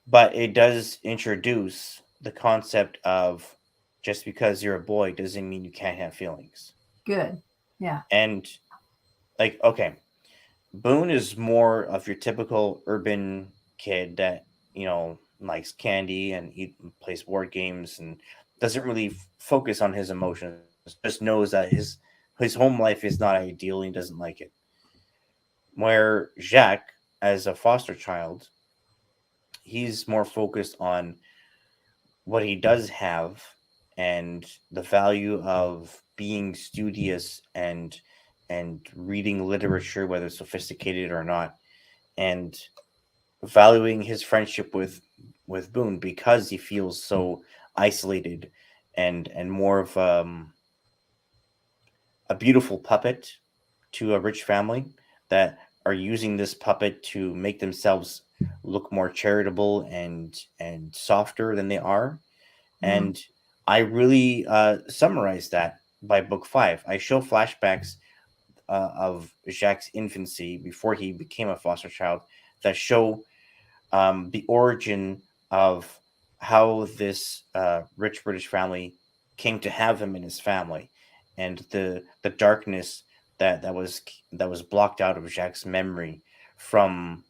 But it does introduce the concept of just because you're a boy doesn't mean you can't have feelings. Good. Yeah. And okay, Boone is more of your typical urban kid that, likes candy and plays board games and doesn't really focus on his emotions. Just knows that his home life is not ideal and he doesn't like it. Where Jacques, as a foster child, he's more focused on what he does have and the value of being studious and reading literature, whether sophisticated or not, and valuing his friendship with Boone, because he feels so isolated and more of a beautiful puppet to a rich family that are using this puppet to make themselves look more charitable and softer than they are. And I really summarize that by book 5. I show flashbacks of Jacques' infancy before he became a foster child that show the origin of how this rich British family came to have him in his family, and the darkness that was blocked out of Jacques' memory from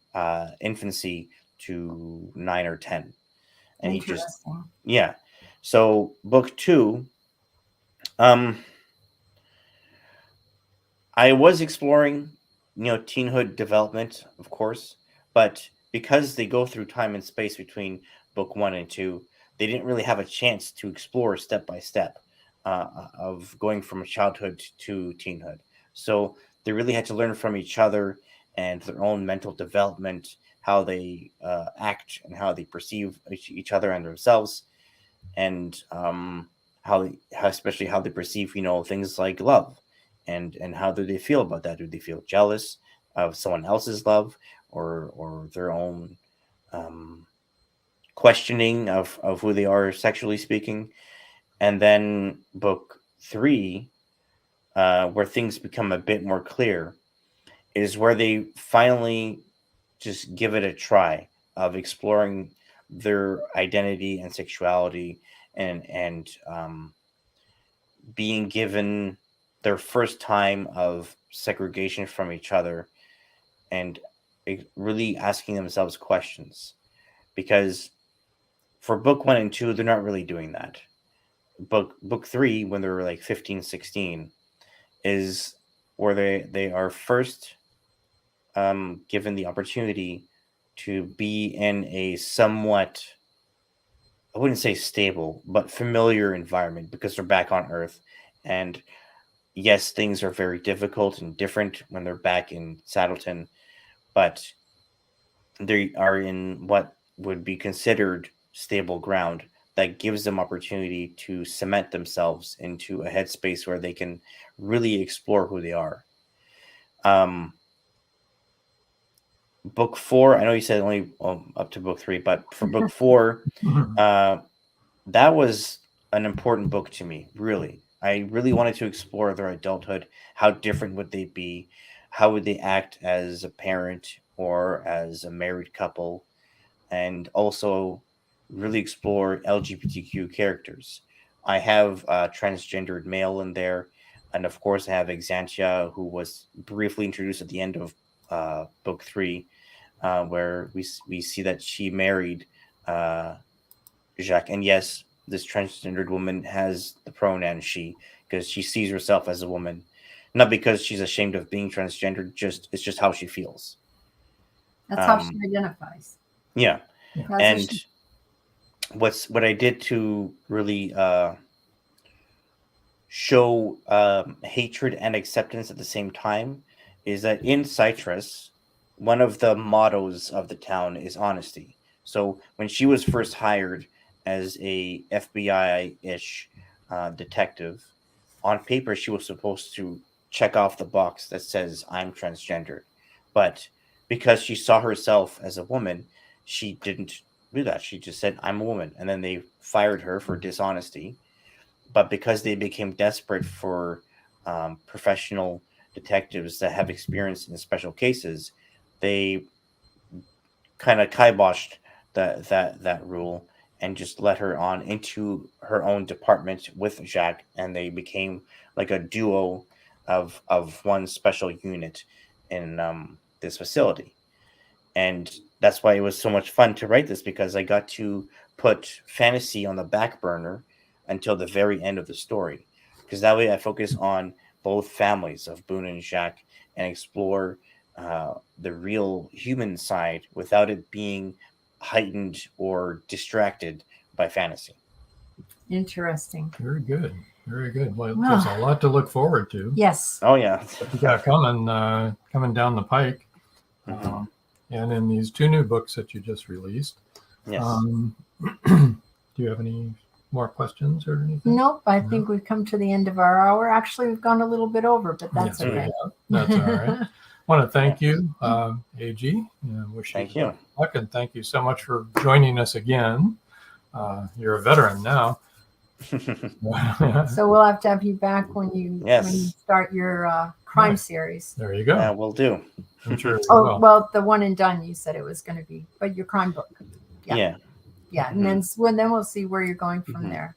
infancy to 9 or 10. And he just, yeah. So book 2, I was exploring, teenhood development, of course, but because they go through time and space between book 1 and 2, they didn't really have a chance to explore step by step of going from childhood to teenhood. So they really had to learn from each other and their own mental development, how they act and how they perceive each other and themselves, and especially how they perceive, things like love, and how do they feel about that? Do they feel jealous of someone else's love, or their own questioning of who they are sexually speaking? And then book 3, where things become a bit more clear, is where they finally just give it a try of exploring their identity and sexuality, and being given their first time of segregation from each other, and really asking themselves questions. Because for book 1 and 2, they're not really doing that. Book 3, when they're like 15, 16, is where they are first given the opportunity to be in a somewhat, I wouldn't say stable, but familiar environment, because they're back on Earth. And yes, things are very difficult and different when they're back in Saddleton, but they are in what would be considered stable ground that gives them opportunity to cement themselves into a headspace where they can really explore who they are. Book 4, I know you said only up to book 3, but for book 4, that was an important book to me, really. I really wanted to explore their adulthood. How different would they be? How would they act as a parent or as a married couple? And also really explore LGBTQ characters. I have a transgendered male in there. And of course, I have Exantia, who was briefly introduced at the end of book 3, where we see that she married Jacques. And yes, this transgendered woman has the pronoun she, because she sees herself as a woman, not because she's ashamed of being transgendered. It's just how she feels. That's how she identifies. Yeah. And what I did to really show hatred and acceptance at the same time is that in Citrus, one of the mottos of the town is honesty. So when she was first hired as a FBI-ish detective, on paper she was supposed to check off the box that says I'm transgendered, but because she saw herself as a woman, she didn't do that. She just said I'm a woman, and then they fired her for dishonesty. But because they became desperate for professional detectives that have experience in special cases, they kind of kiboshed that rule and just let her on into her own department with Jacques, and they became like a duo of one special unit in this facility. And that's why it was so much fun to write this, because I got to put fantasy on the back burner until the very end of the story, because that way I focus on both families of Boone and Jacques and explore the real human side without it being heightened or distracted by fantasy. Interesting. Very good. Very good. Well, there's a lot to look forward to. Yes. Oh, yeah. You got coming down the pike. Mm-hmm. And in these 2 new books that you just released. Yes. Do you have any more questions or anything? Nope. I think we've come to the end of our hour. Actually, we've gone a little bit over, but that's okay. That's all right. I want to thank you, AG. Wish you luck, and thank you so much for joining us again. You're a veteran now. So we'll have to have you back when you start your crime series. There you go. We'll do. I'm sure. Well, the one and done you said it was going to be, but your crime book. Yeah. And then we'll see where you're going from there.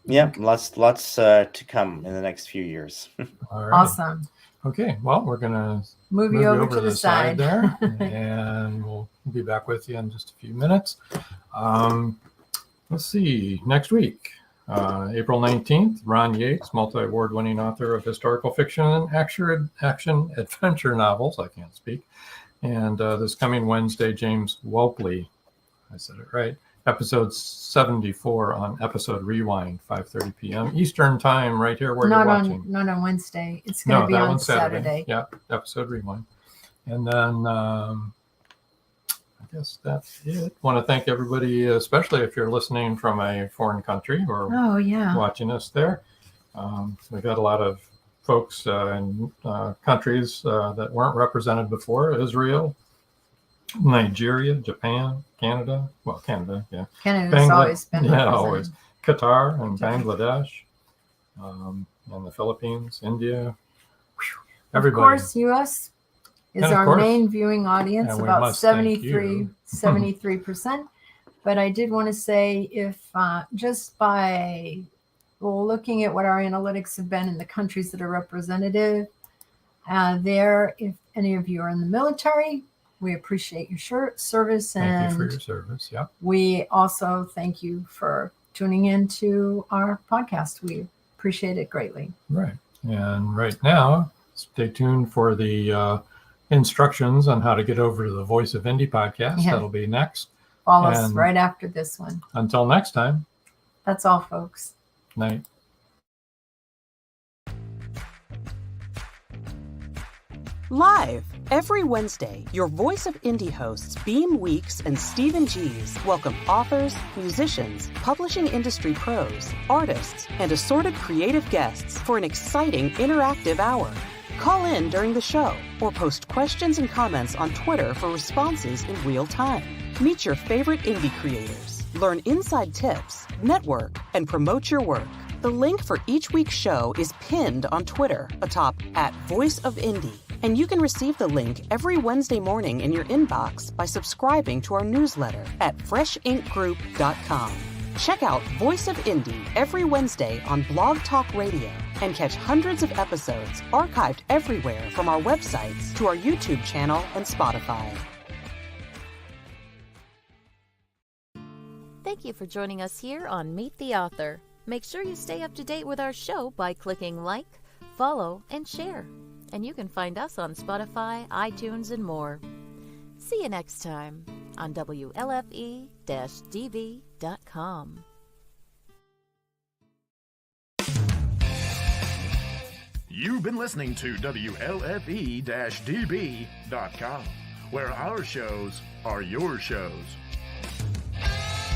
Yeah, lots to come in the next few years. All right. Awesome. Okay, well, we're gonna move you over to the side there, and we'll be back with you in just a few minutes. Let's see, next week, April 19th, Ron Yates, multi-award winning author of historical fiction and action adventure novels. I can't speak. And this coming Wednesday, James Wopley, I said it right, episode 74 on Episode Rewind, 5:30 p.m. Eastern Time, right here where you're watching. Not on Wednesday. It's going to be on Saturday. Yeah, Episode Rewind. And then I guess that's it. Want to thank everybody, especially if you're listening from a foreign country or watching us there. We've got a lot of folks in countries that weren't represented before: Israel, Nigeria, Japan, Canada. Well, Canada, yeah. Canada's always been represented. Always. Qatar and Bangladesh, and the Philippines, India. Everybody. Of course, U.S. is our main viewing audience, about 73%. But I did want to say, if just by looking at what our analytics have been in the countries that are representative there, if any of you are in the military, we appreciate your service. Thank you for your service. Yeah. We also thank you for tuning in to our podcast. We appreciate it greatly. Right. And right now, stay tuned for the instructions on how to get over to the Voice of Indie podcast. Yeah. That'll be next. Follow us right after this one. Until next time. That's all, folks. Night. Live every Wednesday, your Voice of Indie hosts Beam Weeks and Stephen Gees welcome authors, musicians, publishing industry pros, artists, and assorted creative guests for an exciting interactive hour. Call in during the show or post questions and comments on Twitter for responses in real time. Meet your favorite indie creators, learn inside tips, network, and promote your work. The link for each week's show is pinned on Twitter atop @VoiceOfIndie. And you can receive the link every Wednesday morning in your inbox by subscribing to our newsletter at freshinkgroup.com. Check out Voice of Indie every Wednesday on Blog Talk Radio and catch hundreds of episodes archived everywhere from our websites to our YouTube channel and Spotify. Thank you for joining us here on Meet the Author. Make sure you stay up to date with our show by clicking like, follow, and share. And you can find us on Spotify, iTunes, and more. See you next time on WLFE-DB.com. You've been listening to WLFE-DB.com, where our shows are your shows.